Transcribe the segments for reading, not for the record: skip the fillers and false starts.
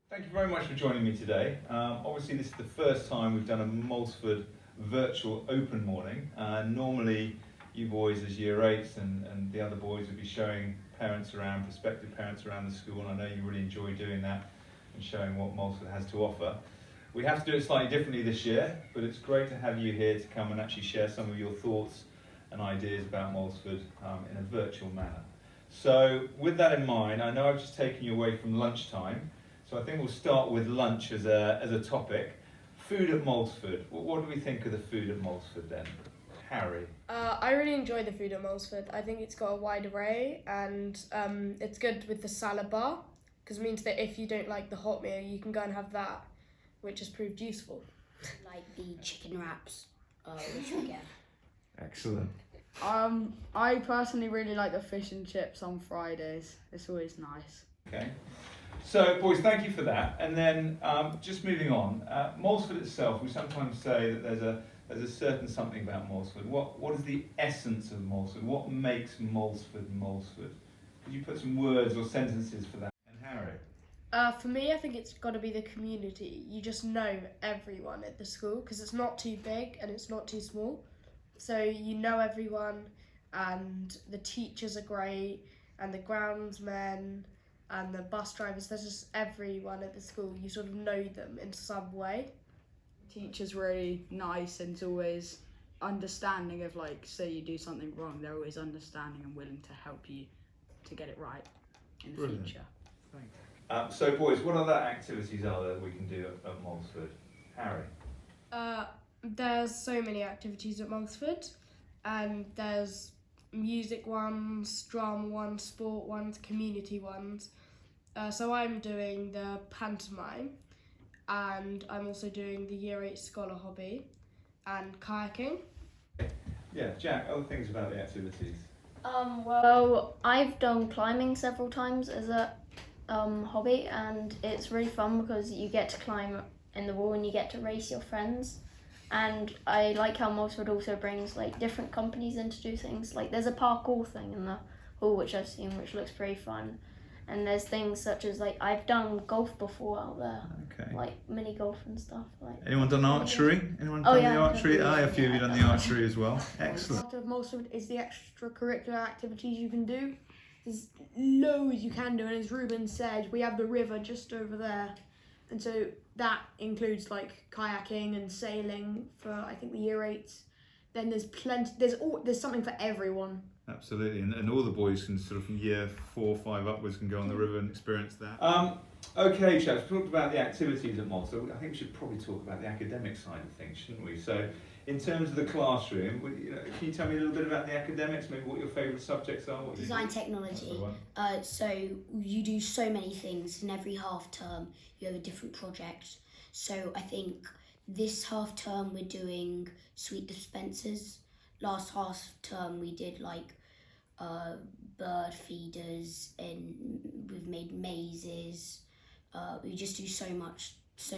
Thank you very much for joining me today. Obviously this is the first time we've done a Moulsford virtual open morning. Normally you boys as year 8s and the other boys would be showing parents around, prospective parents around the school, and I know you really enjoy doing that and showing what Moulsford has to offer. We have to do it slightly differently this year, but it's great to have you here to come and actually share some of your thoughts and ideas about Moulsford in a virtual manner. So with that in mind, I know I've just taken you away from lunchtime, so I think we'll start with lunch as a topic. Food at Moulsford. What do we think of the food at Moulsford then? Harry? I really enjoy the food at Moulsford. I think it's got a wide array and it's good with the salad bar, because it means that if you don't like the hot meal, you can go and have that, which has proved useful. Like the chicken wraps, which we get. Excellent. I personally really like the fish and chips on Fridays. It's always nice. Okay. So, boys, thank you for that. And then, just moving on, Moulsford itself, we sometimes say that there's a certain something about Moulsford. What is the essence of Moulsford? What makes Moulsford Moulsford? Could you put some words or sentences for that? And Harry? For me, I think it's got to be the community. You just know everyone at the school, because it's not too big and it's not too small. So you know everyone, and the teachers are great, and the groundsmen, and the bus drivers. There's just everyone at the school. You sort of know them in some way. Teacher's really nice and is always understanding of, like, say you do something wrong, they're always understanding and willing to help you to get it right in the Brilliant. future. So, boys, what other activities are there we can do at Moulsford? Harry? There's so many activities at Moulsford, and there's music ones, drama ones, sport ones, community ones. So I'm doing the pantomime, and I'm also doing the Year 8 scholar hobby and kayaking. Yeah, Jack, other things about the activities? Well, I've done climbing several times as a hobby, and it's really fun because you get to climb in the wall and you get to race your friends. And I like how Moulsford also brings like different companies in to do things. Like there's a parkour thing in the hall which I've seen, which looks pretty fun. And there's things such as like I've done golf before out there, Okay. like mini golf and stuff. Like Anyone done archery? Anyone Oh, done yeah, the archery? yeah, A few of you done the archery as well. Excellent. Part of Moulsford is the extracurricular activities you can do. There's loads you can do, and as Ruben said, we have the river just over there, and so that includes like kayaking and sailing for I think the Year 8s. Then there's plenty. There's something for everyone. Absolutely, and all the boys can sort of from year 4 or 5 upwards can go on the river and experience that. Okay, chaps, we talked about the activities at Moulsford. I think we should probably talk about the academic side of things, shouldn't we? So, in terms of the classroom, can you tell me a little bit about the academics? Maybe what your favourite subjects are? What Design technology. So you do so many things, and every half term you have a different project. So I think this half term we're doing sweet dispensers. Last half term we did like bird feeders, and we've made mazes. We just do so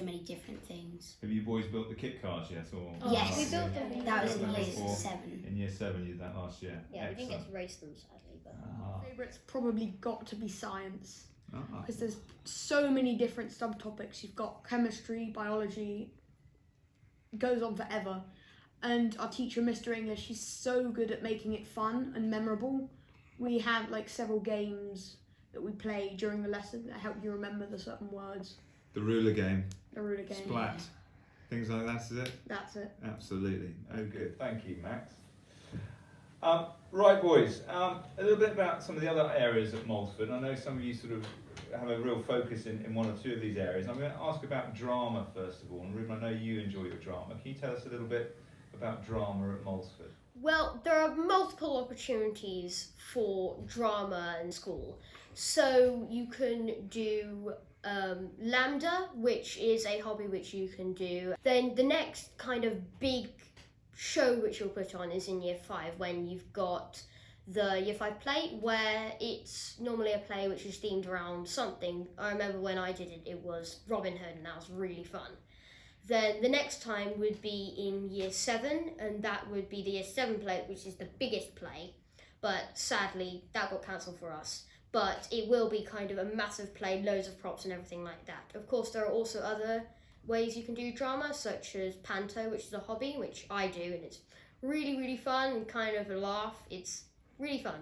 many different things. Have you boys built the kit cars yet? Or Yes, we built them. that was in That was year for- 7. In year 7 you did that last year. yeah, we didn't get Excellent. to race them sadly, but Favourite's probably got to be science, Ah. because there's so many different subtopics. You've got chemistry, biology, it goes on forever. And our teacher, Mr. English, he's so good at making it fun and memorable. We have like several games that we play during the lesson that help you remember the certain words. The ruler game, The ruler game. splat, things like that, is it? That's it. Absolutely. Oh, good. Thank you, Max. Right, boys. A little bit about some of the other areas at Moulsford. I know some of you sort of have a real focus in one or two of these areas. I'm going to ask about drama first of all. And Ruben, I know you enjoy your drama. Can you tell us a little bit about drama at Moulsford? Well, there are multiple opportunities for drama in school. So you can do Lambda, which is a hobby which you can do. Then the next kind of big show which you'll put on is in year 5, when you've got the year 5 play, where it's normally a play which is themed around something. I remember when I did it, it was Robin Hood, and that was really fun. Then the next time would be in year 7, and that would be the year 7 play, which is the biggest play, but sadly that got cancelled for us. but it will be kind of a massive play, loads of props and everything like that. Of course, there are also other ways you can do drama, such as panto, which is a hobby, which I do, and it's really, really fun and kind of a laugh. It's really fun.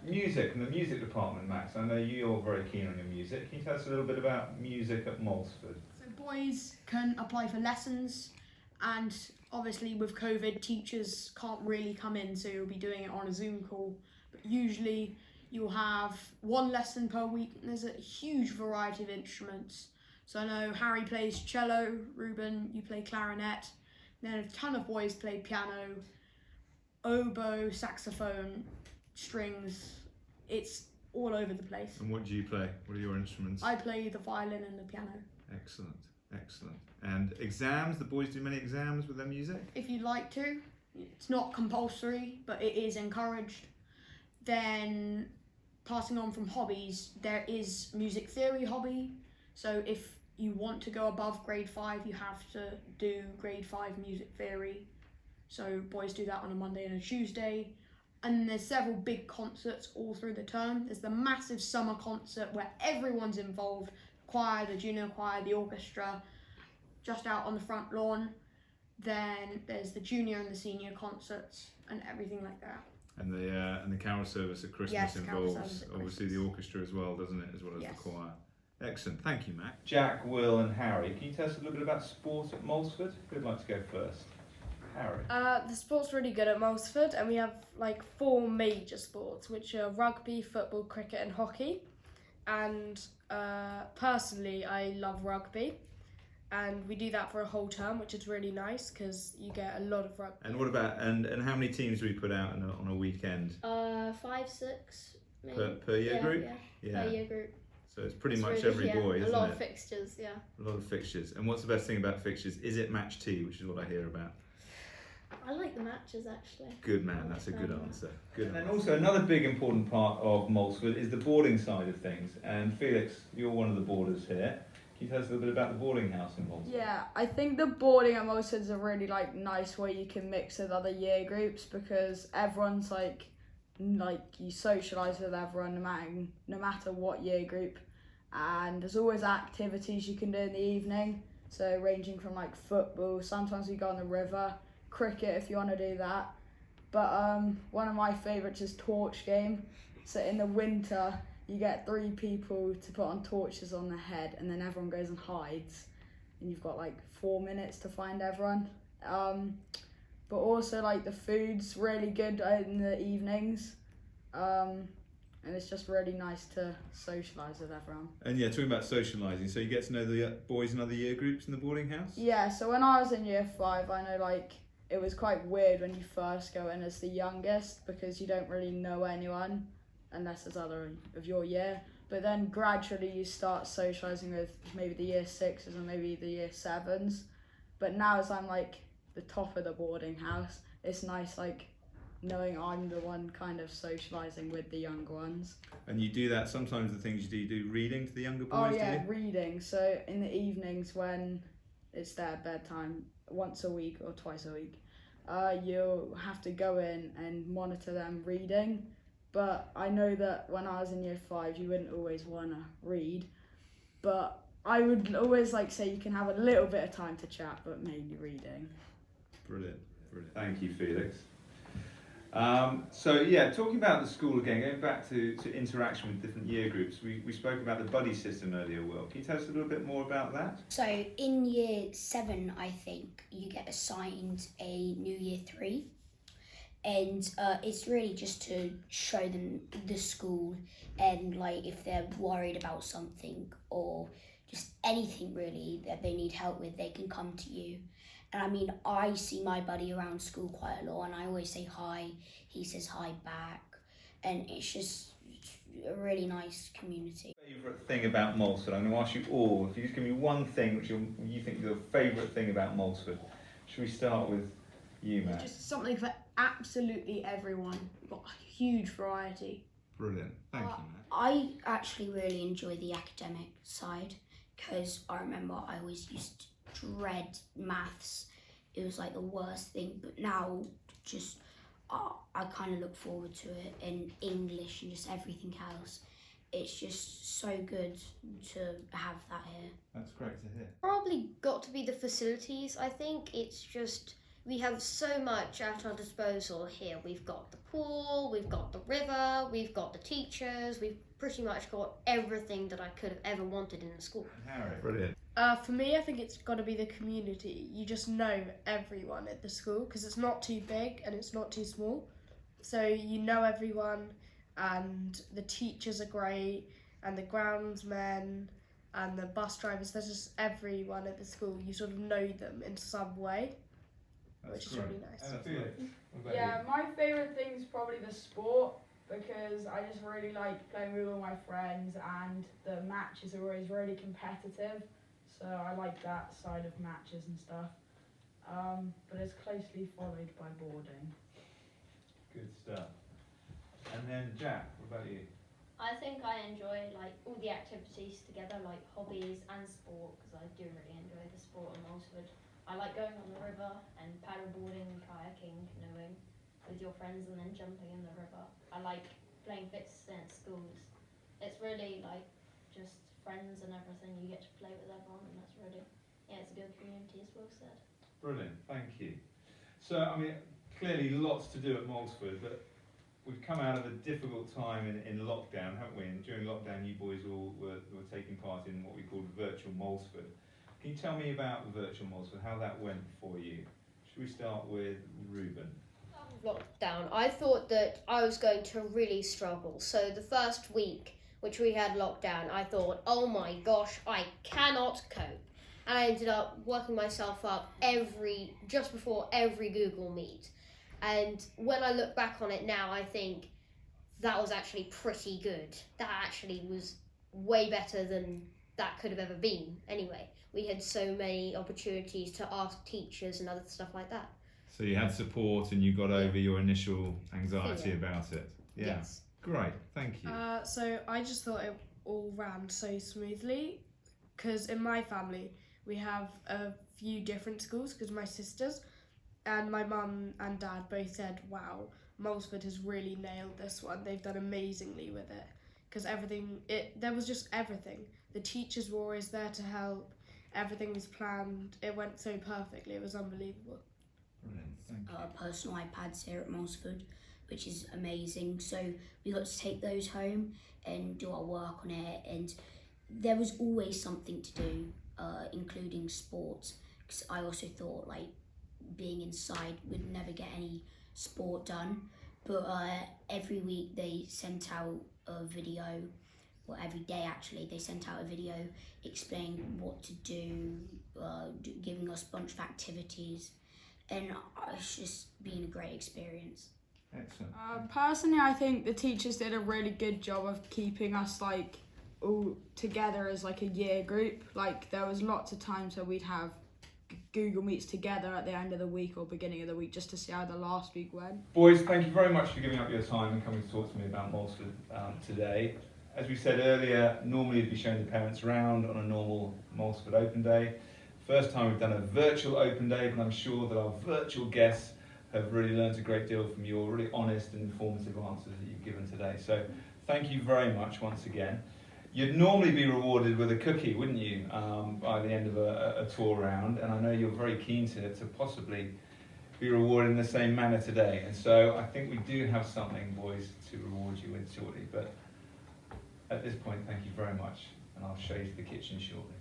Music and the music department, Max. I know you're very keen on your music. Can you tell us a little bit about music at Moulsford? So boys can apply for lessons, and obviously with COVID, teachers can't really come in, so you'll be doing it on a Zoom call. But usually you'll have one lesson per week, and there's a huge variety of instruments. So I know Harry plays cello, Ruben, you play clarinet, then a ton of boys play piano, oboe, saxophone, strings. It's all over the place. And what do you play? What are your instruments? I play the violin and the piano. Excellent, excellent. And exams, the boys do many exams with their music? If you'd like to, it's not compulsory, but it is encouraged. Then passing on from hobbies, there is music theory hobby. So if you want to go above grade 5, you have to do grade 5 music theory. So boys do that on a Monday and a Tuesday. And there's several big concerts all through the term. There's the massive summer concert where everyone's involved. The choir, the junior choir, the orchestra, just out on the front lawn. Then there's the junior and the senior concerts and everything like that. And the carol service at Christmas Yes, carol involves service at obviously Christmas. the orchestra as well, doesn't it? As well as Yes. the choir. Excellent, thank you, Matt. Jack, Will, and Harry, can you tell us a little bit about sport at Moulsford? Who'd like to go first? Harry. The sport's really good at Moulsford, and we have like 4 major sports, which are rugby, football, cricket, and hockey. And personally, I love rugby, and we do that for a whole term, which is really nice because you get a lot of rugby. And what about and how many teams do we put out on a weekend? 5, 6, maybe. Per year group? Yeah, per year group. So it's pretty It's much really- every boy, isn't it? A lot of fixtures, yeah. A lot of fixtures. And what's the best thing about fixtures? Is it match tea, which is what I hear about? I like the matches actually. Good man, that's a good answer. Good. And answer. then also another big important part of Moulsford is the boarding side of things. And Felix, you're one of the boarders here. Can you tell us a little bit about the boarding house in Moulsford? Yeah, I think the boarding at Moulsford is a really like nice way you can mix with other year groups because everyone's like you socialise with everyone no matter what year group, and there's always activities you can do in the evening. So ranging from like football, sometimes we go on the river, cricket if you want to do that. But one of my favourites is torch game. So in the winter, you get 3 people to put on torches on their head, and then everyone goes and hides, and you've got like 4 minutes to find everyone. But also like the food's really good in the evenings, and it's just really nice to socialise with everyone. And yeah, talking about socialising, so you get to know the boys in other year groups in the boarding house? Yeah, so when I was in year 5, I know like it was quite weird when you first go in as the youngest because you don't really know anyone unless there's other of your year. But then gradually you start socialising with maybe the year 6s and maybe the year 7s. But now as I'm like the top of the boarding house, it's nice like knowing I'm the one kind of socialising with the younger ones. And you do that, sometimes the things you do reading to the younger boys, Oh yeah, do you? reading. So in the evenings when it's their bedtime, once a week or twice a week, you'll have to go in and monitor them reading. But I know that when I was in year 5, you wouldn't always want to read. But I would always like say you can have a little bit of time to chat, but mainly reading. Brilliant, brilliant. Thank you, Felix. So yeah, talking about the school again, going back to interaction with different year groups, we spoke about the buddy system earlier, Will. Can you tell us a little bit more about that? So in year 7, I think, you get assigned a new year 3. And it's really just to show them the school and like if they're worried about something or just anything really that they need help with, they can come to you. And I mean, I see my buddy around school quite a lot and I always say hi, he says hi back, and it's just a really nice community. Favourite thing about Moulsford? I'm going to ask you all, if you just give me one thing which you think is your favourite thing about Moulsford. Should we start with you, Matt? Just something for absolutely everyone. We've got a huge variety. Brilliant, thank you, Matt. I actually really enjoy the academic side because I remember I always used to dread maths. It was like the worst thing, but now I kind of look forward to it, and English and just everything else. it's just so good to have that here. That's great to hear. Probably got to be the facilities. I think it's just we have so much at our disposal here. We've got the pool, we've got the river, we've got the teachers, we've pretty much got everything that I could have ever wanted in a school. Harry. Brilliant. For me, I think it's got to be the community. You just know everyone at the school because it's not too big and it's not too small. So you know everyone, and the teachers are great, and the groundsmen and the bus drivers. There's just everyone at the school. You sort of know them in some way, which is really nice. Yeah, my favourite thing is probably the sport, because I just really like playing with all my friends, and the matches are always really competitive, so I like that side of matches and stuff. But it's closely followed by boarding. Good stuff. And then Jack, what about you? I think I enjoy like all the activities together, like hobbies and sport, because I do really enjoy the sport in Moulsford. I like going on the river and paddleboarding, kayaking, canoeing with your friends and then jumping in the river. I like playing fixed at schools. It's really like just friends and everything. You get to play with everyone, and that's really, yeah, it's a good community, as Will said. Brilliant, thank you. So, I mean, clearly lots to do at Moulsford, but we've come out of a difficult time in lockdown, haven't we? And during lockdown, you boys all were taking part in what we called virtual Moulsford. Can you tell me about virtual Moulsford, how that went for you? Should we start with Ruben? Lockdown, I thought that I was going to really struggle. So the first week, which we had lockdown, I thought, oh my gosh, I cannot cope. And I ended up working myself up just before every Google Meet. And when I look back on it now, I think that was actually pretty good. That actually was way better than that could have ever been. Anyway, we had so many opportunities to ask teachers and other stuff like that. So you had support and you got over your initial anxiety about it. Yeah. Yes. Great, thank you. So I just thought it all ran so smoothly, because in my family we have a few different schools, because my sisters and my mum and dad both said, wow, Moulsford has really nailed this one. They've done amazingly with it, because there was just everything. The teachers were always there to help. Everything was planned. It went so perfectly. It was unbelievable. Brilliant, thank you. Personal iPads here at Moulsford, which is amazing. So we got to take those home and do our work on it, and there was always something to do, including sports, because I also thought like being inside would never get any sport done, but every week they sent out a video, well, every day actually they sent out a video explaining what to do, giving us a bunch of activities, and it's just been a great experience. Excellent. Personally, I think the teachers did a really good job of keeping us like all together as like a year group. Like there was lots of times where we'd have Google Meets together at the end of the week or beginning of the week, just to see how the last week went. Boys, thank you very much for giving up your time and coming to talk to me about Moulsford today. As we said earlier, normally you'd be showing the parents around on a normal Moulsford Open Day. First time we've done a virtual Open Day, but I'm sure that our virtual guests have really learned a great deal from your really honest and informative answers that you've given today. So thank you very much once again. You'd normally be rewarded with a cookie, wouldn't you, by the end of a tour round, and I know you're very keen to possibly be rewarded in the same manner today. And so I think we do have something, boys, to reward you with shortly. But at this point, thank you very much, and I'll show you to the kitchen shortly.